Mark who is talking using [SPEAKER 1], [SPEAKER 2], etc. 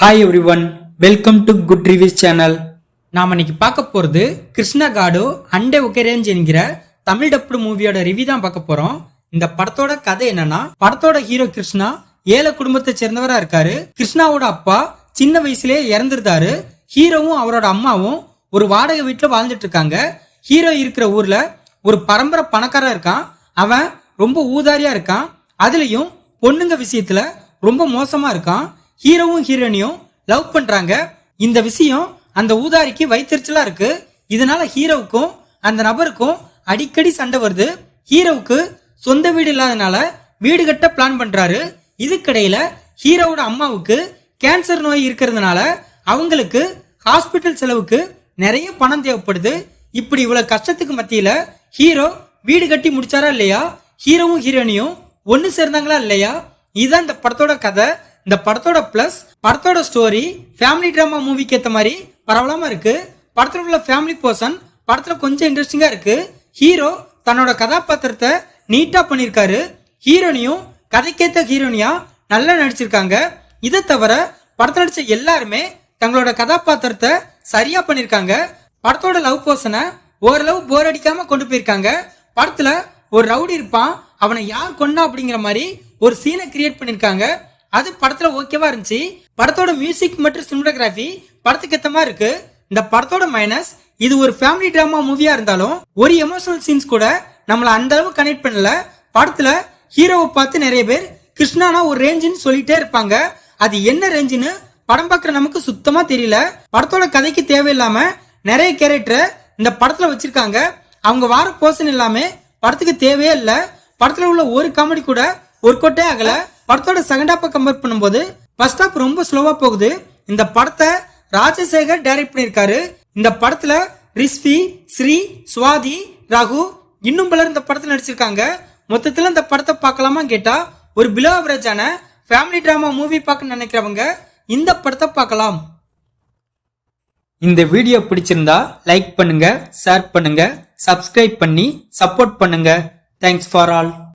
[SPEAKER 1] Hi every one, welcome to good reviews channel. நாம இன்னைக்கு பார்க்க போறது கிருஷ்ணா காடு அண்டே ஒகே ரேஞ்ச் என்கிற தமிழ் டப்டு மூவியோட ரிவ்யூ தான் பார்க்க போறோம். இந்த படத்தோட கதை என்னன்னா, படத்தோட ஹீரோ கிருஷ்ணா ஏழை குடும்பத்தை சேர்ந்தவரா இருக்காரு. கிருஷ்ணாவோட அப்பா சின்ன வயசுலயே இறந்துருந்தாரு. ஹீரோவும் அவரோட அம்மாவும் ஒரு வாடகை வீட்டுல வாழ்ந்துட்டு இருக்காங்க. ஹீரோ இருக்கிற ஊர்ல ஒரு பரம்பரை பணக்காரன் இருக்கான். அவன் ரொம்ப ஊதாரியா இருக்கான். அதுலயும் பொண்ணுங்க விஷயத்துல ரொம்ப மோசமா இருக்கான். ஹீரோவும் ஹீரோனியும் லவ் பண்றாங்க. இந்த விஷயம் அந்த ஊதாரிக்கு வயிற்றுச்சலா இருக்கு. இதனால ஹீரோவுக்கும் அந்த நபருக்கும் அடிக்கடி சண்டை வருது. ஹீரோவுக்கு சொந்த வீடு இல்லாதனால வீடு கட்ட பிளான் பண்றாரு. இதுக்கிடையில ஹீரோவோட அம்மாவுக்கு கேன்சர் நோய் இருக்கிறதுனால அவங்களுக்கு ஹாஸ்பிட்டல் செலவுக்கு நிறைய பணம் தேவைப்படுது. இப்படி இவ்வளவு கஷ்டத்துக்கு மத்தியில ஹீரோ வீடு கட்டி முடிச்சாரா இல்லையா, ஹீரோவும் ஹீரோனியும் ஒன்னு சேர்ந்தாங்களா இல்லையா, இதுதான் இந்த படத்தோட கதை. இந்த படத்தோட பிளஸ், படத்தோட ஸ்டோரி ஃபேமிலி டிராமா மூவிக்கு ஏத்த மாதிரி பரவலாம இருக்கு. படத்துல உள்ள ஃபேமிலி பர்சன் படத்துல கொஞ்சம் இன்ட்ரெஸ்டிங்கா இருக்கு. ஹீரோ தன்னோட கதாபாத்திரத்தை நீட்டா பண்ணிருக்காரு. ஹீரோனியும் கதைக்கேத்த ஹீரோனியா நல்லா நடிச்சிருக்காங்க. இதை தவிர படத்துல நடிச்ச எல்லாருமே தங்களோட கதாபாத்திரத்தை சரியா பண்ணிருக்காங்க. படத்தோட லவ் பர்சனை ஓரளவு போர் அடிக்காம கொண்டு போயிருக்காங்க. படத்துல ஒரு ரவுடி இருப்பான், அவனை யார் கொண்டா அப்படிங்கிற மாதிரி ஒரு சீனை கிரியேட் பண்ணிருக்காங்க. அது படத்துல ஓகேவா இருந்துச்சு. படத்தோட மியூசிக் மற்றும் சினிமாட்டோகிராஃபி படத்துக்கு ஏத்த மாதிரி இருக்கு. இந்த படத்தோட மைனஸ், இது ஒரு ஃபேமிலி டிராமா மூவியா இருந்தாலும் ஒரு எமோஷனல் சீன்ஸ் கூட நம்மள அந்த அளவு கனெக்ட் பண்ணல. படத்துல ஹீரோவை பார்த்து நிறைய பேர் கிருஷ்ணானா ஒரு ரேஞ்சுன்னு சொல்லிட்டே இருப்பாங்க. அது என்ன ரேஞ்சுன்னு படம் பார்க்குற நமக்கு சுத்தமா தெரியல. படத்தோட கதைக்கு தேவையில்லாம நிறைய கேரக்டரை இந்த படத்துல வச்சிருக்காங்க. அவங்க வார போர்ஷன் எல்லாமே படத்துக்கு தேவையே இல்ல. படத்துல உள்ள ஒரு காமெடி கூட ஒர்க் அவுட்டே ஆகல. படத்தோட செகண்ட் ஹாப்பை கம்பேர் பண்ணும்போது ஃபர்ஸ்ட் ஹாப் ரொம்ப ஸ்லோவா போகுது. இந்த படத்தை ராஜசேகர் டைரக்ட் பண்ணிருக்காரு. இந்த படத்துல ரிஸ்வி, ஸ்ரீ, சுவாதி, ரகு இன்னும் பலர் இந்த படத்துல நடிச்சிருக்காங்க. மொத்தத்துல இந்த படத்தை பார்க்கலாமா கேட்டா, ஒரு பிலோ ஆவரேஜான ஃபேமிலி டிராமா மூவி பார்க்க நினைக்கிறவங்க இந்த படத்தை பார்க்கலாம். இந்த வீடியோ பிடிச்சிருந்தா லைக் பண்ணுங்க, ஷேர் பண்ணுங்க, சப்ஸ்கிரைப் பண்ணி சப்போர்ட் பண்ணுங்க. Thanks for all.